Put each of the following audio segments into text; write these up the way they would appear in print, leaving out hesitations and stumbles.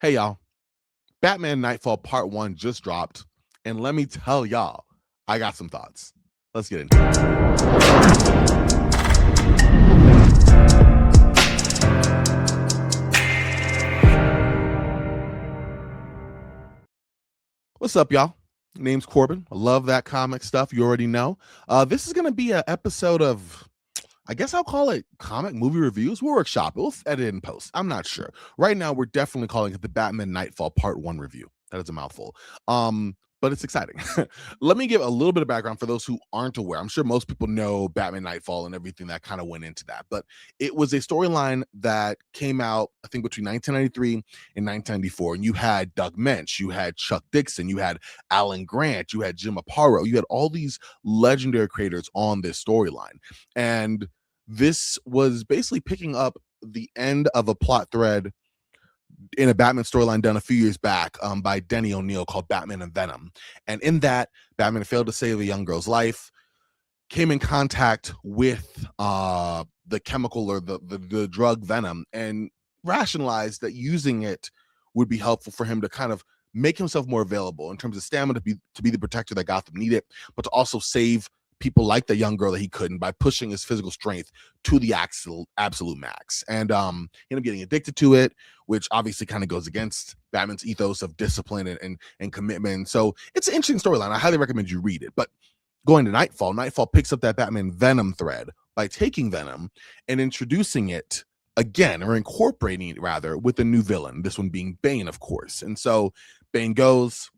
Hey y'all, Batman Knightfall Part 1 just dropped, and let me tell y'all, I got some thoughts. Let's get into it. What's up, y'all? Name's Corban. I love that comic stuff. You already know. This is going to be an episode of, I guess I'll call it comic movie reviews. We'll workshop it. We'll edit it in post. I'm not sure. Right now, we're definitely calling it the Batman Knightfall Part 1 review. That is a mouthful. But it's exciting. Let me give a little bit of background for those who aren't aware. I'm sure most people know Batman Knightfall and everything that kind of went into that. But it was a storyline that came out, I think, between 1993 and 1994. And you had Doug Mensch, you had Chuck Dixon, you had Alan Grant, you had Jim Aparo, you had all these legendary creators on this storyline. And this was basically picking up the end of a plot thread in a Batman storyline done a few years back by Denny O'Neil called Batman and Venom. And in that, Batman failed to save a young girl's life, came in contact with the chemical or the drug Venom, and rationalized that using it would be helpful for him to kind of make himself more available in terms of stamina to be the protector that Gotham needed, but to also save people like the young girl that he couldn't by pushing his physical strength to the absolute max. And he ended up getting addicted to it, which obviously kind of goes against Batman's ethos of discipline and commitment. So it's an interesting storyline. I highly recommend you read it. But going to Knightfall picks up that Batman Venom thread by taking Venom and introducing it again, or incorporating it rather, with a new villain, this one being Bane, of course. And so Bane goes,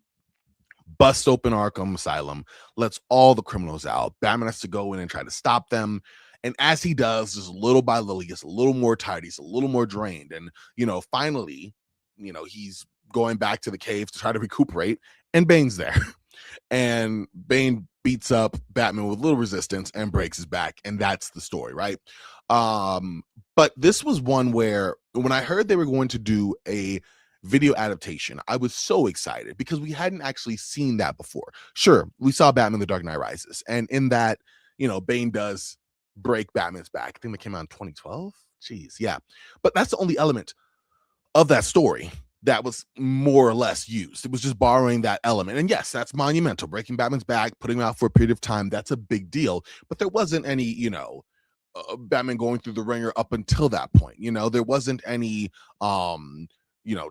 busts open Arkham Asylum, lets all the criminals out. Batman has to go in and try to stop them. And as he does, just little by little, he gets a little more tired. He's a little more drained. And, finally, he's going back to the cave to try to recuperate. And Bane's there. And Bane beats up Batman with little resistance and breaks his back. And that's the story, right? But this was one where when I heard they were going to do a video adaptation, I was so excited because we hadn't actually seen that before. Sure, we saw Batman The Dark Knight Rises, and in that, Bane does break Batman's back. I think that came out in 2012. Jeez, yeah. But that's the only element of that story that was more or less used. It was just borrowing that element. And yes, that's monumental. Breaking Batman's back, putting him out for a period of time, that's a big deal. But there wasn't any, Batman going through the ringer up until that point. There wasn't any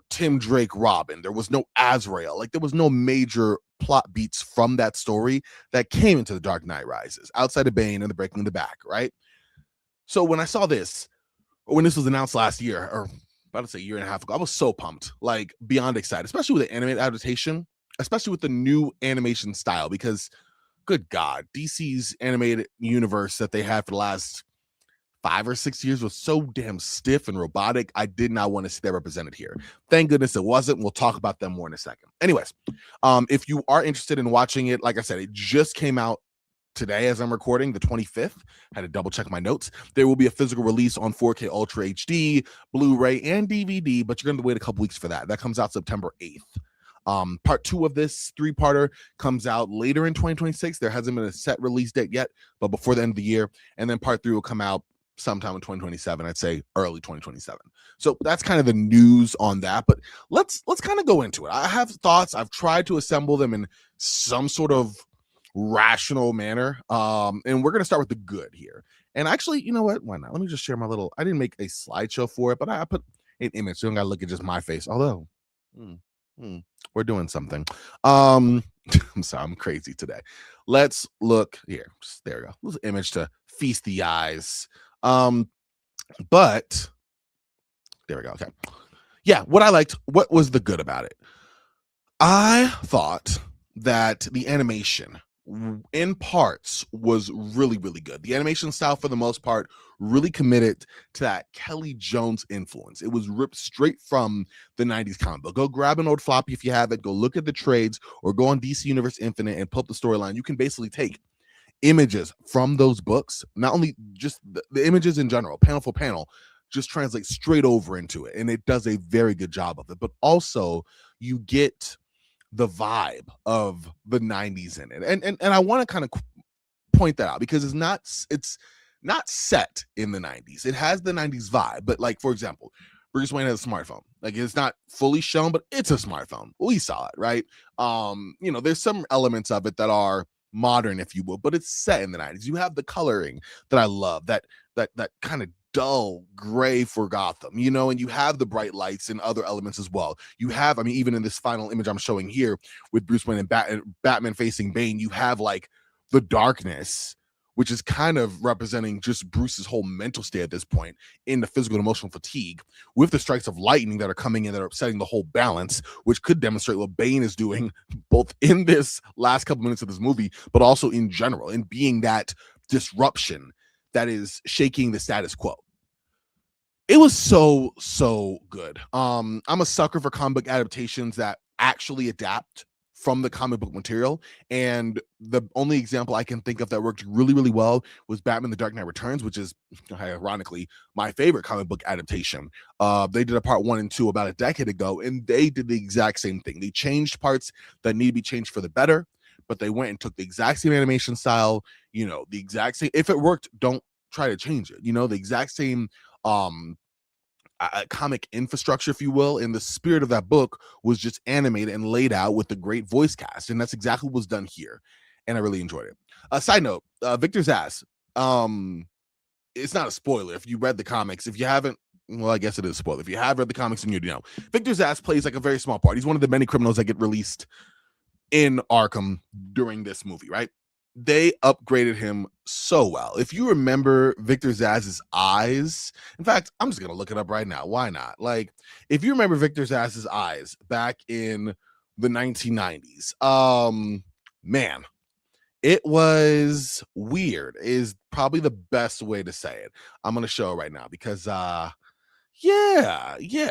Tim Drake Robin. There was no Azrael. Like, there was no major plot beats from that story that came into The Dark Knight Rises outside of Bane and the breaking the back, right? So when I saw this, or when this was announced last year, or about to say a year and a half ago, I was so pumped, like beyond excited, especially with the animated adaptation, especially with the new animation style, because good God, DC's animated universe that they had for the last 5 or 6 years was so damn stiff and robotic. I did not want to see that represented here. Thank goodness it wasn't. We'll talk about them more in a second. Anyways, if you are interested in watching it, like I said, it just came out today as I'm recording, the 25th. Had to double check my notes. There will be a physical release on 4K Ultra HD, Blu-ray, and DVD, but you're going to wait a couple weeks for that. That comes out September 8th. Part 2 of this 3-parter comes out later in 2026. There hasn't been a set release date yet, but before the end of the year. And then part 3 will come out sometime in 2027. I'd say early 2027. So that's kind of the news on that. But let's kind of go into it. I have thoughts. I've tried to assemble them in some sort of rational manner. And we're gonna start with the good here. And actually, you know what? Why not? Let me just share my little. I didn't make a slideshow for it, but I put an image. So you don't gotta look at just my face. Although we're doing something. I'm sorry, I'm crazy today. Let's look here. There we go. Little image to feast the eyes. But there we go. Okay. Yeah, what was the good about it? I thought that the animation in parts was really, really good. The animation style, for the most part, really committed to that Kelly Jones influence. It was ripped straight from the 90s comic book. Go grab an old floppy if you have it. Go look at the trades or go on DC Universe Infinite and pull up the storyline. You can basically take images from those books, not only just the images in general, panel for panel, just translate straight over into it. And it does a very good job of it. But also you get the vibe of the 90s in it. And I want to kind of point that out because it's not set in the 90s. It has the 90s vibe. But like, for example, Bruce Wayne has a smartphone. Like, it's not fully shown, but it's a smartphone. We saw it, right? There's some elements of it that are modern, if you will, but it's set in the 90s. You have the coloring that I love, that kind of dull gray for Gotham, and you have the bright lights and other elements as well. You have, even in this final image I'm showing here with Bruce Wayne and Batman facing Bane, you have like the darkness, which is kind of representing just Bruce's whole mental state at this point in the physical and emotional fatigue, with the strikes of lightning that are coming in that are upsetting the whole balance, which could demonstrate what Bane is doing both in this last couple minutes of this movie, but also in general, in being that disruption that is shaking the status quo. It was so good. I'm a sucker for comic book adaptations that actually adapt from the comic book material, and the only example I can think of that worked really well was Batman the Dark Knight Returns, which is ironically my favorite comic book adaptation. They did a part 1 and 2 about a decade ago, and they did the exact same thing. They changed parts that need to be changed for the better, but they went and took the exact same animation style, the exact same. If it worked, don't try to change it. The exact same comic infrastructure, if you will, and the spirit of that book was just animated and laid out with a great voice cast, and that's exactly what was done here, and I really enjoyed it. Side note, Victor Zsasz, it's not a spoiler if you read the comics. If you haven't, well, I guess it is a spoiler. If you have read the comics, and you know, Victor Zsasz plays like a very small part. He's one of the many criminals that get released in Arkham during this movie, right? They upgraded him so well. If you remember Victor Zsasz's eyes, in fact, I'm just gonna look it up right now. Why not? Like, if you remember Victor Zsasz's eyes back in the 1990s, man, it was weird. Is probably the best way to say it. I'm gonna show it right now because yeah,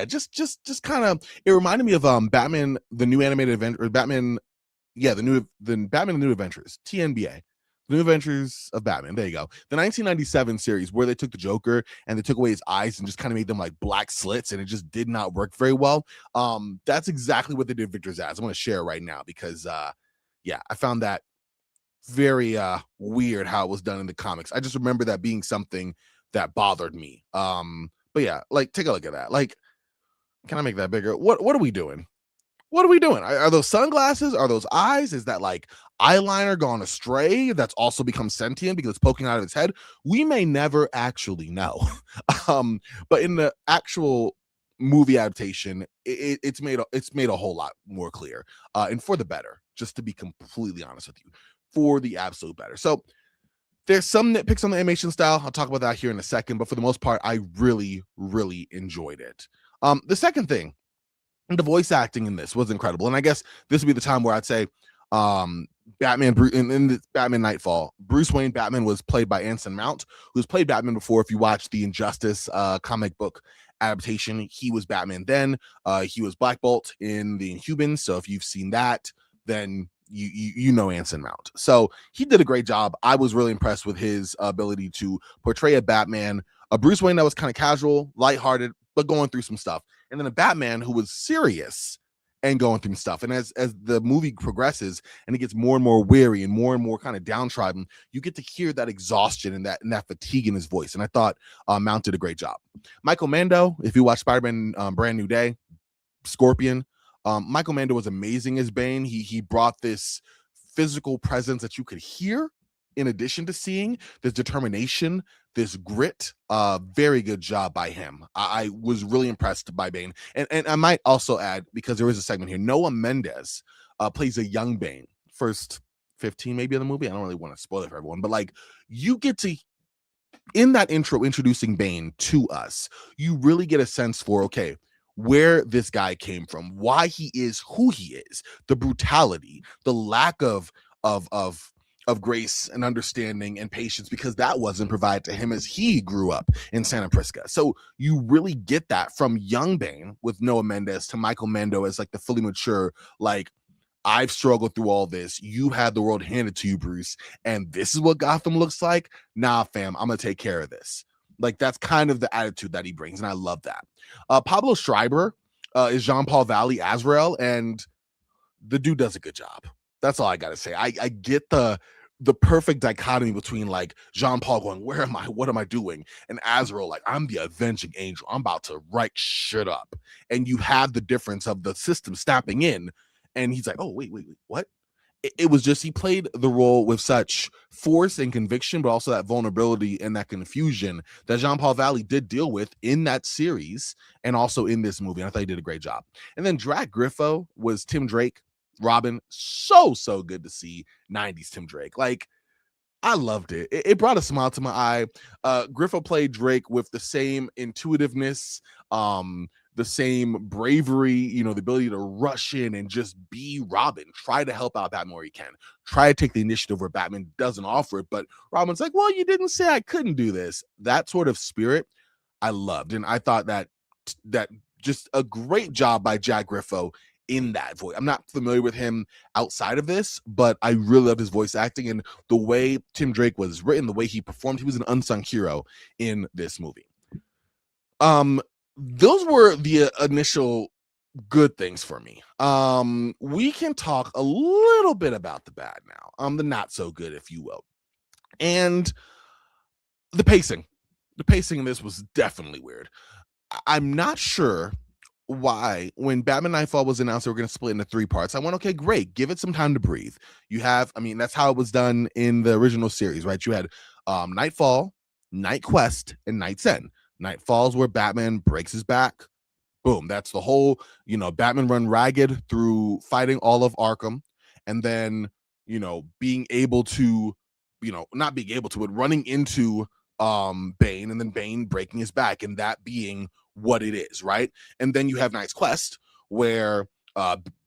just kind of, it reminded me of Batman the New Animated Event, or Batman, the Batman the New Adventures, TNBA, the New Adventures of Batman. There you go. The 1997 series where they took the Joker and they took away his eyes and just kind of made them like black slits, and it just did not work very well. That's exactly what they did with Victor Zsasz. I'm going to share it right now because I found that very weird how it was done in the comics. I just remember that being something that bothered me. But yeah, like, take a look at that. Like, can I make that bigger? What are we doing? What are we doing? Are those sunglasses? Are those eyes? Is that like eyeliner gone astray that's also become sentient because it's poking out of its head? We may never actually know. But in the actual movie adaptation, it's made a whole lot more clear, and for the better. Just to be completely honest with you, for the absolute better. So there's some nitpicks on the animation style. I'll talk about that here in a second, but for the most part, I really enjoyed it. The second thing, the voice acting in this was incredible, and I guess this would be the time where I'd say Batman in the Batman Knightfall, Bruce Wayne Batman was played by Anson Mount, who's played Batman before. If you watch the Injustice comic book adaptation, he was Batman then. He was Black Bolt in the Inhumans, so if you've seen that, then you know Anson Mount. So he did a great job. I was really impressed with his ability to portray a Batman, a Bruce Wayne that was kind of casual, lighthearted, but going through some stuff, and then a Batman who was serious and going through stuff. And as the movie progresses and it gets more and more weary and more kind of downtrodden, you get to hear that exhaustion and that fatigue in his voice. And I thought Mount did a great job. Michael Mando, if you watch Spider-Man Brand New Day, Scorpion, Michael Mando was amazing as Bane. He brought this physical presence that you could hear in addition to seeing, this determination, this grit. Very good job by him. I was really impressed by Bane. And I might also add, because there is a segment here, Noah Mendez plays a young Bane. First 15 maybe of the movie. I don't really want to spoil it for everyone, but like, you get to, in that intro introducing Bane to us, you really get a sense for, okay, where this guy came from, why he is who he is, the brutality, the lack of grace and understanding and patience, because that wasn't provided to him as he grew up in Santa Prisca. So you really get that from young Bane with Noah Mendez to Michael Mando as like the fully mature, like, I've struggled through all this. You had the world handed to you, Bruce, and this is what Gotham looks like. Nah, fam, I'm gonna take care of this. Like, that's kind of the attitude that he brings, and I love that. Pablo Schreiber is Jean-Paul Valley Azrael, and the dude does a good job. That's all I gotta say. I get the the perfect dichotomy between like Jean Paul going, "Where am I? What am I doing?" and Azrael like, "I'm the avenging angel. I'm about to right shit up." And you have the difference of the system snapping in, and he's like, "Oh wait, what?" It was just he played the role with such force and conviction, but also that vulnerability and that confusion that Jean Paul Valley did deal with in that series and also in this movie. And I thought he did a great job. And then Drac Griffo was Tim Drake, Robin. So good to see 90s Tim Drake. Like, I loved it. It brought a smile to my eye. Griffo played Drake with the same intuitiveness, the same bravery, you know, the ability to rush in and just be Robin, try to help out Batman where he can, try to take the initiative where Batman doesn't offer it. But Robin's like, "Well, you didn't say I couldn't do this." That sort of spirit I loved. And I thought that just a great job by Jack Griffo in that voice. I'm not familiar with him outside of this, but I really loved his voice acting and the way Tim Drake was written, the way he performed. He was an unsung hero in this movie. Those were the initial good things for me. We can talk a little bit about the bad now. The not so good, if you will. And the pacing. The pacing in this was definitely weird. I'm not sure why when Batman Knightfall was announced they were going to split into 3 parts. I went, okay, great, give it some time to breathe. You have, I mean, that's how it was done in the original series, right? You had Nightfall, Night Quest, and Night's End. Nightfall's where Batman breaks his back. Boom, that's the whole, you know, Batman run ragged through fighting all of Arkham, and then, you know, being able to, you know, not being able to, but running into Bane, and then Bane breaking his back, and that being what it is, right? And then you have Night's Quest, where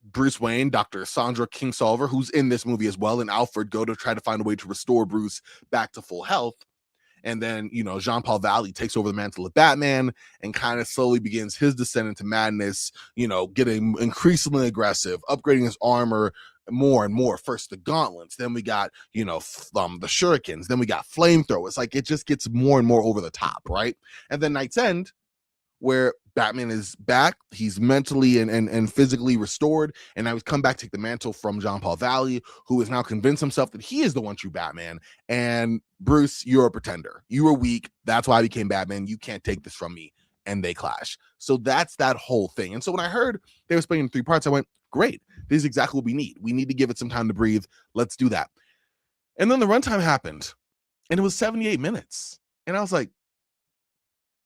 Bruce Wayne, Dr. Sandra Kingsolver, who's in this movie as well, and Alfred go to try to find a way to restore Bruce back to full health. And then, you know, Jean Paul Valley takes over the mantle of Batman and kind of slowly begins his descent into madness, you know, getting increasingly aggressive, upgrading his armor more and more. First the gauntlets, then we got, you know, the shurikens, then we got flamethrowers. Like, it just gets more and more over the top, right? And then Night's End, where Batman is back, he's mentally and physically restored, and now he's come back to take the mantle from Jean Paul Valley, who has now convinced himself that he is the one true Batman. And Bruce, you're a pretender. You were weak. That's why I became Batman. You can't take this from me. And they clash. So that's that whole thing. And so when I heard they were splitting in 3 parts, I went, great. This is exactly what we need. We need to give it some time to breathe. Let's do that. And then the runtime happened, and it was 78 minutes. And I was like,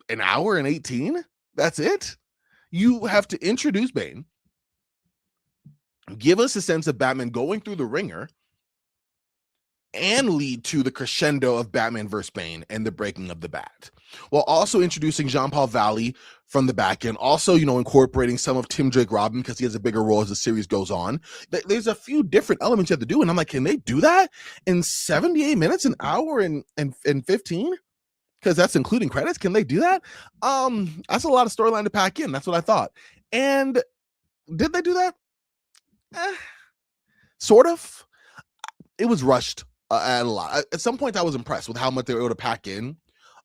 an hour and 18? That's it? You have to introduce Bane, give us a sense of Batman going through the ringer, and lead to the crescendo of Batman vs. Bane and the breaking of the bat, while also introducing Jean Paul Valley from the back end. Also, you know, incorporating some of Tim Drake Robin because he has a bigger role as the series goes on. There's a few different elements you have to do, and I'm like, can they do that in 78 minutes, an hour and 15? Because that's including credits. Can they do that? That's a lot of storyline to pack in. That's what I thought. And did they do that? Sort of. It was rushed at a lot. At some point, I was impressed with how much they were able to pack in.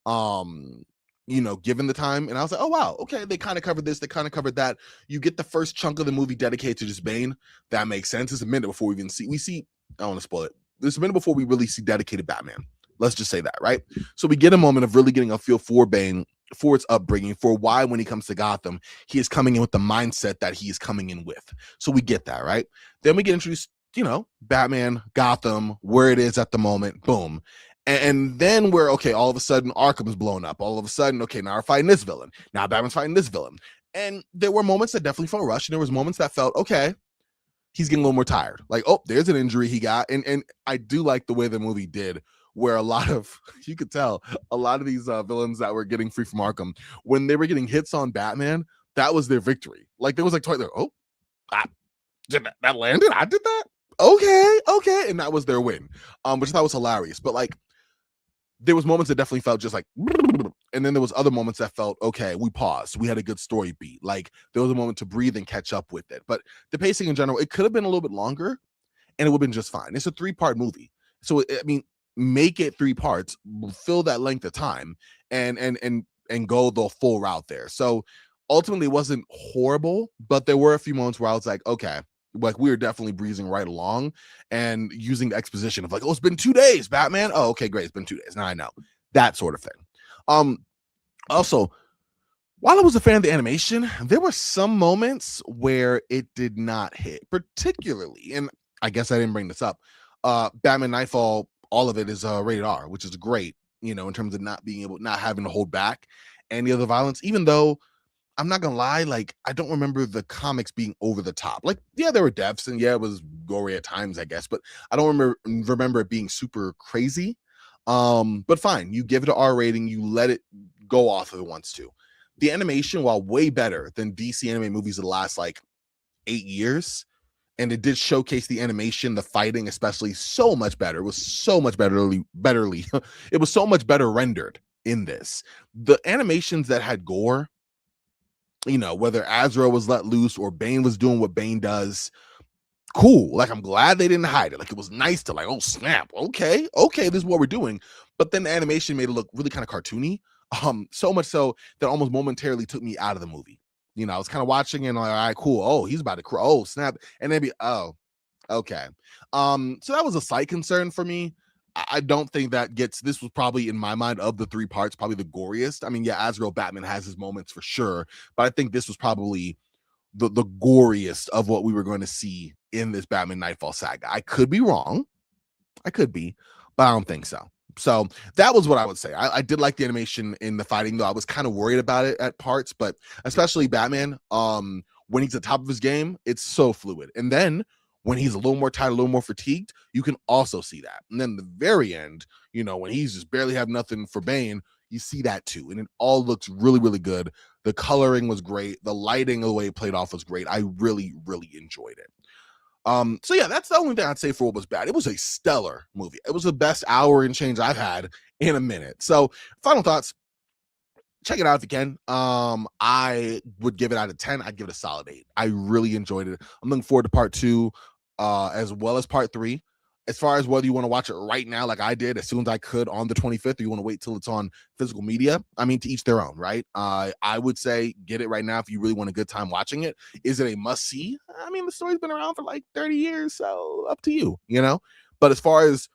You know, given the time, and I was like, oh wow, okay, they kind of covered this, they kind of covered that. You get the first chunk of the movie dedicated to just Bane. That makes sense. It's a minute before we even see. I don't want to spoil it. There's a minute before we really see dedicated Batman. Let's just say that, right? So we get a moment of really getting a feel for Bane, for its upbringing, for why when he comes to Gotham, he is coming in with the mindset that he is coming in with. So we get that, right? Then we get introduced, you know, Batman, Gotham, where it is at the moment, boom. And then we're, okay, all of a sudden Arkham's blown up. All of a sudden, okay, now we're fighting this villain. Now Batman's fighting this villain. And there were moments that definitely felt rushed, and there was moments that felt, okay, he's getting a little more tired. Like, oh, there's an injury he got. And I do like the way the movie did, where a lot of, you could tell, a lot of these villains that were getting free from Arkham, when they were getting hits on Batman, that was their victory. Like, there was like, oh, that landed? I did that? Okay. And that was their win, which I thought was hilarious. But, like, there was moments that definitely felt just like, and then there was other moments that felt, okay, we paused. We had a good story beat. Like, there was a moment to breathe and catch up with it. But the pacing in general, it could have been a little bit longer, and it would have been just fine. It's a 3-part movie. So, I mean, make it 3 parts, fill that length of time, and go the full route there. So ultimately it wasn't horrible, but there were a few moments where I was like, okay, Like we were definitely breezing right along and using the exposition of like, oh, it's been 2 days, Batman. Oh, okay, great. It's been 2 days. Now I know. That sort of thing. Also, while I was a fan of the animation, there were some moments where it did not hit, particularly, and I guess I didn't bring this up. Batman Knightfall, all of it is rated R, which is great, in terms of not having to hold back any of the violence, even though I'm not gonna lie, like I don't remember the comics being over the top. Like, yeah, there were deaths and yeah, it was gory at times, I guess, but I don't remember it being super crazy. But fine, you give it an R rating, you let it go off if it wants to. The animation, while way better than DC anime movies of the last like 8 years, and it did showcase the animation, the fighting, especially so much better. It was so much betterly. It was so much better rendered in this. The animations that had gore, whether Azrael was let loose or Bane was doing what Bane does, cool. Like, I'm glad they didn't hide it. Like, it was nice to like, oh snap, okay, this is what we're doing. But then the animation made it look really kind of cartoony. So much so that almost momentarily took me out of the movie. I was kind of watching and like, all right, cool. Oh, he's about to cry. Oh, snap. And then oh, okay. So that was a slight concern for me. I don't think this was probably in my mind of the 3 parts, probably the goriest. I mean, yeah, Azrael Batman has his moments for sure, but I think this was probably the goriest of what we were going to see in this Batman Knightfall saga. I could be wrong. I could be, but I don't think so. So that was what I would say. I did like the animation in the fighting, though I was kind of worried about it at parts, but especially Batman, when he's at the top of his game, it's so fluid. And then when he's a little more tired, a little more fatigued, you can also see that. And then the very end, when he's just barely have nothing for Bane, you see that too. And it all looks really, really good. The coloring was great. The lighting, the way it played off was great. I really, really enjoyed it. So yeah, that's the only thing I'd say for what was bad. It was a stellar movie. It was the best hour and change I've had in a minute. So final thoughts, check it out if you can. I would give it out of 10. I'd give it a solid 8. I really enjoyed it. I'm looking forward to part 2, as well as part 3. As far as whether you want to watch it right now, like I did, as soon as I could on the 25th, or you want to wait till it's on physical media, I mean, to each their own, right? I would say get it right now if you really want a good time watching it. Is it a must see? I mean, the story's been around for like 30 years, so up to you, But as far as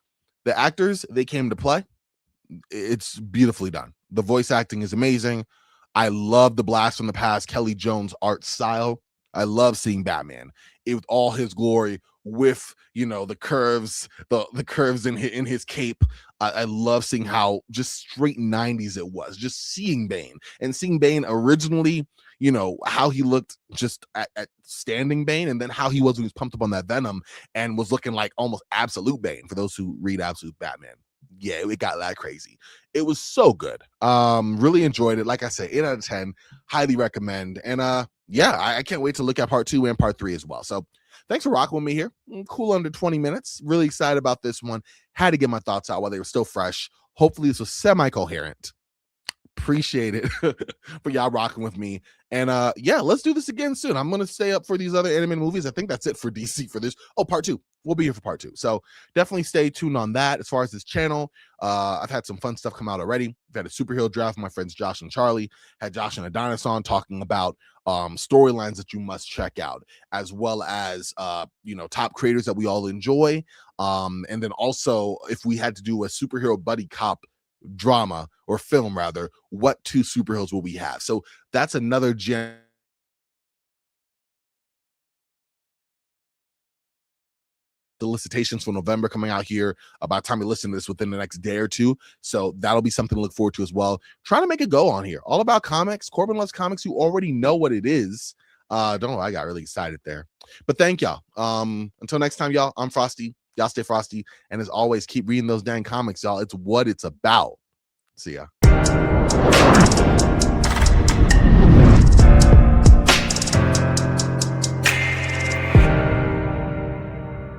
the actors, they came to play. It's beautifully done. The voice acting is amazing. I love the blast from the past, Kelly Jones' art style. I love seeing Batman with all his glory, with the curves, the curves in his cape. I love seeing how just straight 90s it was. Just seeing Bane originally, how he looked just at standing Bane, and then how he was when he was pumped up on that Venom and was looking like almost absolute Bane. For those who read Absolute Batman, yeah, it got that crazy. It was so good. Really enjoyed it. Like I said, 8 out of 10. Highly recommend. And yeah, I can't wait to look at part 2 and part 3 as well. So thanks for rocking with me here. Cool under 20 minutes. Really excited about this one. Had to get my thoughts out while they were still fresh. Hopefully this was semi-coherent. Appreciate it for y'all rocking with me. And yeah, let's do this again soon. I'm gonna stay up for these other animated movies. I think that's it for DC for this. Oh, part 2. We'll be here for part 2. So definitely stay tuned on that. As far as this channel, I've had some fun stuff come out already. We've had a superhero draft with my friends Josh and Charlie. Had Josh and Adonis on talking about storylines that you must check out, as well as top creators that we all enjoy. And then also, if we had to do a superhero buddy cop drama or film, rather, what 2 superheroes will we have? So that's another gem. Solicitations for November coming out here about time you listen to this within the next day or 2. So that'll be something to look forward to as well. Trying to make it go on here. All about comics. Corban loves comics. You already know what it is. Don't know. I got really excited there. But thank y'all. Until next time, y'all. I'm Frosty. Y'all stay frosty. And as always, keep reading those dang comics, y'all. It's what it's about. See ya.